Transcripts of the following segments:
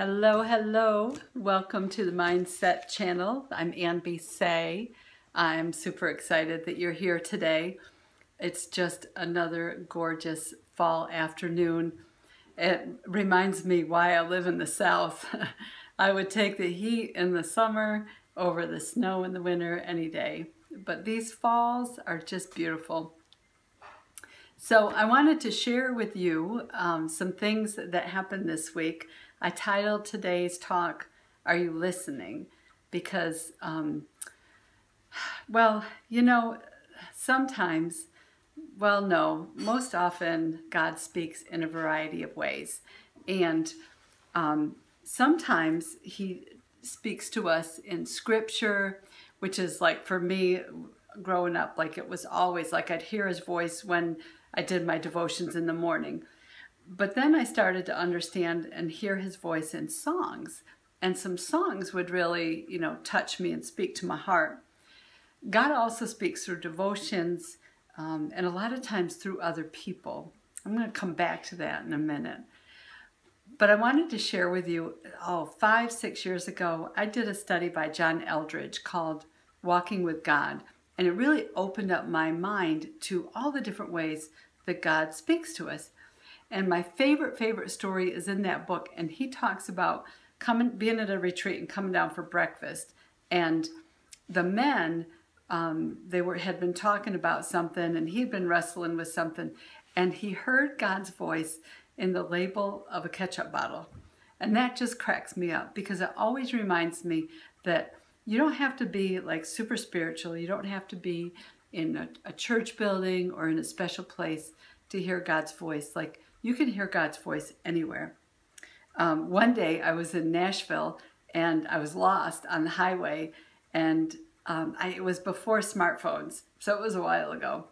Hello, hello. Welcome to the Mindset Channel. I'm Ann B. Say. I'm super excited that you're here today. It's just another gorgeous fall afternoon. It reminds me why I live in the South. I would take the heat in the summer over the snow in the winter any day. But these falls are just beautiful. So I wanted to share with you some things that happened this week. I titled today's talk, Are You Listening? Because, sometimes, no, most often God speaks in a variety of ways. And sometimes He speaks to us in scripture, which is like for me growing up, like it was always like I'd hear His voice when I did my devotions in the morning. But then I started to understand and hear His voice in songs. And some songs would really, touch me and speak to my heart. God also speaks through devotions and a lot of times through other people. I'm going to come back to that in a minute. But I wanted to share with you, 5-6 years ago, I did a study by John Eldredge called Walking with God. And it really opened up my mind to all the different ways that God speaks to us. And my favorite story is in that book. And he talks about being at a retreat and coming down for breakfast. And the men, had been talking about something, and he'd been wrestling with something. And he heard God's voice in the label of a ketchup bottle. And that just cracks me up because it always reminds me that you don't have to be like super spiritual. You don't have to be in a church building or in a special place to hear God's voice. Like you can hear God's voice anywhere. One day I was in Nashville and I was lost on the highway, and it was before smartphones, so it was a while ago.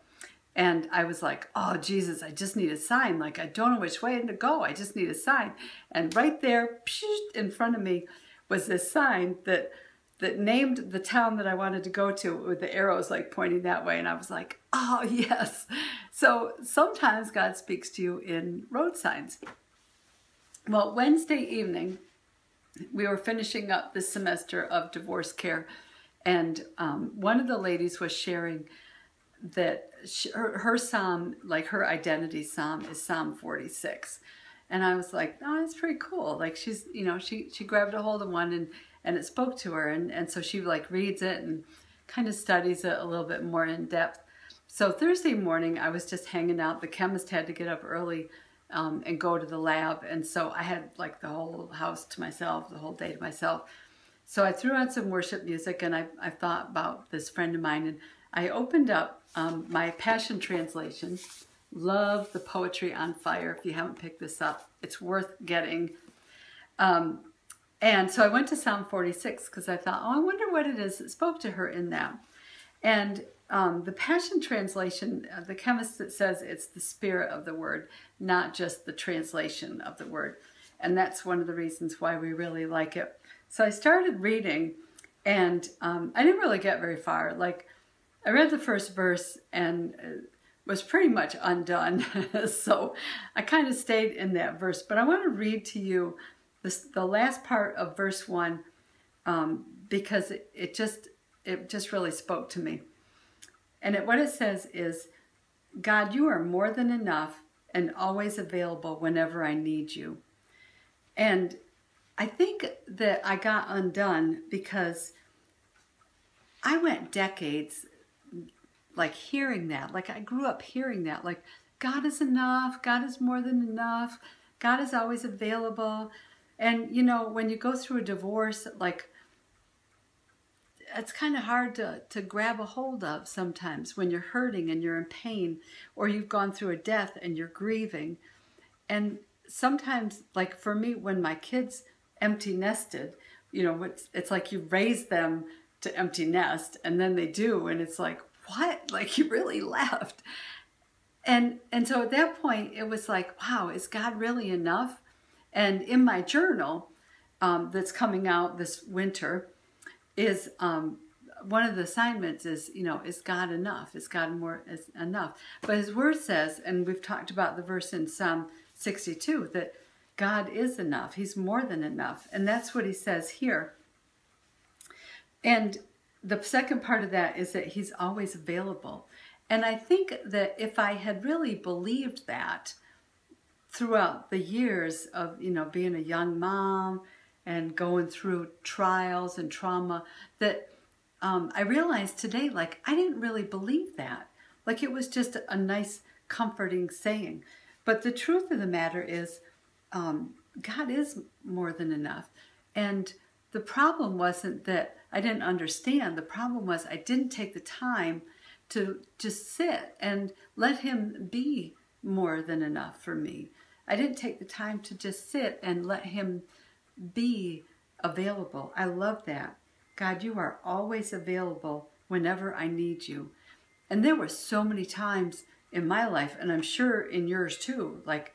And I was like, oh, Jesus, I just need a sign. Like, I don't know which way to go. I just need a sign. And right there, in front of me, was this sign that named the town that I wanted to go to with the arrows like pointing that way. And I was like, oh, yes. So sometimes God speaks to you in road signs. Well, Wednesday evening, we were finishing up this semester of divorce care. And one of the ladies was sharing that her psalm, like her identity psalm, is Psalm 46. And I was like, oh, that's pretty cool. Like she's, she grabbed a hold of one and it spoke to her. And so she like reads it and kind of studies it a little bit more in depth. So Thursday morning, I was just hanging out. The chemist had to get up early and go to the lab. And so I had like the whole house to myself, the whole day to myself. So I threw on some worship music, and I thought about this friend of mine, and I opened up my Passion Translation. Love the poetry on fire. If you haven't picked this up, it's worth getting. And so I went to Psalm 46 because I thought, I wonder what it is that spoke to her in that. And the Passion Translation, the chemist that says it's the spirit of the word, not just the translation of the word. And that's one of the reasons why we really like it. So I started reading, and I didn't really get very far. Like, I read the first verse and was pretty much undone. So I kind of stayed in that verse. But I want to read to you the last part of verse 1 because it just really spoke to me. And what it says is, God, you are more than enough and always available whenever I need you. And I think that I got undone because I went decades like hearing that. Like I grew up hearing that. Like God is enough. God is more than enough. God is always available. And when you go through a divorce, like it's kind of hard to grab a hold of sometimes when you're hurting and you're in pain, or you've gone through a death and you're grieving. And sometimes, like for me, when my kids empty nested, it's like you raise them to empty nest, and then they do, and it's like, what? Like you really left. And so at that point, it was like, wow, is God really enough? And in my journal that's coming out this winter is one of the assignments is, is God enough? Is God is enough? But His Word says, and we've talked about the verse in Psalm 62, that God is enough. He's more than enough. And that's what he says here. And the second part of that is that he's always available. And I think that if I had really believed that throughout the years of, being a young mom and going through trials and trauma, that I realized today, like, I didn't really believe that. Like, it was just a nice, comforting saying. But the truth of the matter is, God is more than enough. And the problem wasn't that I didn't understand. The problem was I didn't take the time to just sit and let him be more than enough for me. I didn't take the time to just sit and let him be available. I love that. God, you are always available whenever I need you. And there were so many times in my life, and I'm sure in yours too, like,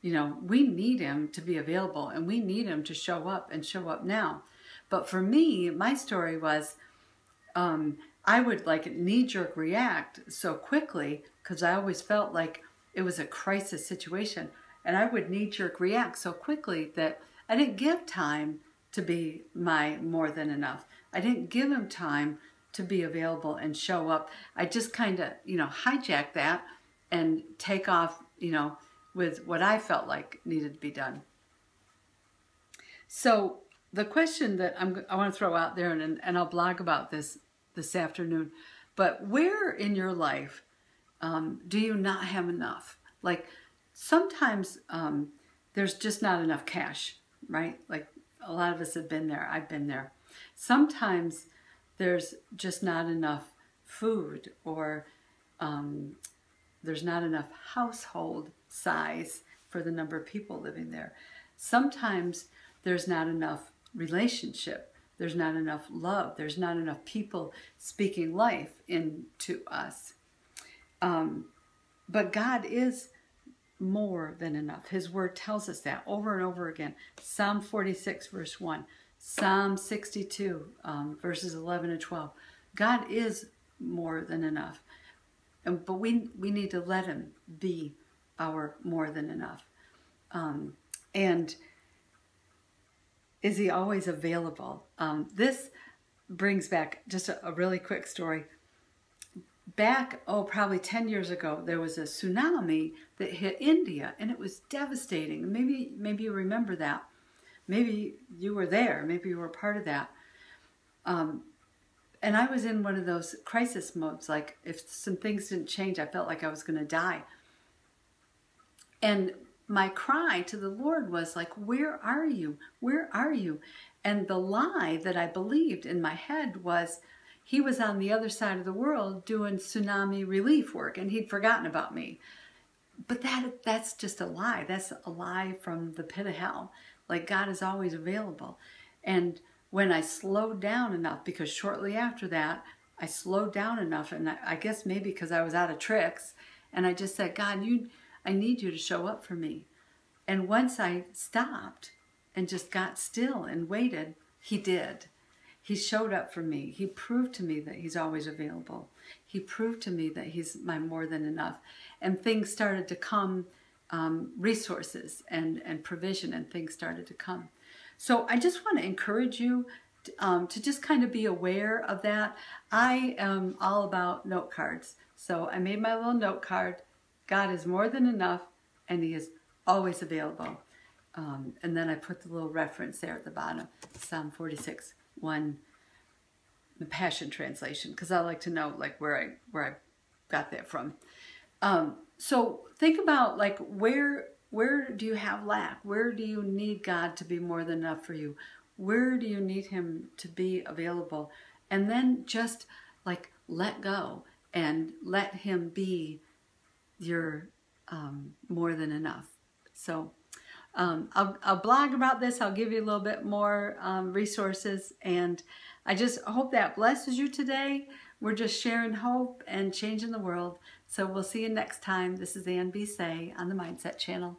we need him to be available, and we need him to show up and show up now. But for me, my story was, I would like knee-jerk react so quickly because I always felt like it was a crisis situation. And I would knee-jerk react so quickly that I didn't give time to be my more than enough. I didn't give him time to be available and show up. I just kind of, hijack that and take off, with what I felt like needed to be done. So the question that I want to throw out there, and I'll blog about this afternoon, but where in your life do you not have enough? Like, sometimes there's just not enough cash, right? Like, a lot of us have been there. I've been there. Sometimes there's just not enough food, or there's not enough household size for the number of people living there. Sometimes there's not enough relationship. There's not enough love. There's not enough people speaking life into us. But God is more than enough. His word tells us that over and over again. Psalm 46, verse 1. Psalm 62, verses 11 and 12. God is more than enough. But we need to let him be our more than enough. And is he always available? This brings back just a really quick story. Back, probably 10 years ago, there was a tsunami that hit India, and it was devastating. Maybe you remember that. Maybe you were there. Maybe you were part of that. And I was in one of those crisis modes. Like, if some things didn't change, I felt like I was going to die. And my cry to the Lord was like, where are you? Where are you? And the lie that I believed in my head was he was on the other side of the world doing tsunami relief work, and he'd forgotten about me. But that's just a lie. That's a lie from the pit of hell. Like, God is always available. And when I slowed down enough, because shortly after that, I slowed down enough, and I guess maybe because I was out of tricks, and I just said, God, I need you to show up for me. And once I stopped and just got still and waited, he did. He showed up for me. He proved to me that he's always available. He proved to me that he's my more than enough. And things started to come, resources and provision, and things started to come. So I just want to encourage you to just kind of be aware of that. I am all about note cards. So I made my little note card. God is more than enough, and he is always available. And then I put the little reference there at the bottom, Psalm 46, 1, the Passion Translation, because I like to know like where I got that from. So think about like where do you have lack? Where do you need God to be more than enough for you? Where do you need him to be available? And then just like let go and let him be your more than enough. So I'll blog about this. I'll give you a little bit more resources, and I just hope that blesses you today. We're just sharing hope and changing the world. So we'll see you next time. This is Ann B. Say on the Mindset Channel.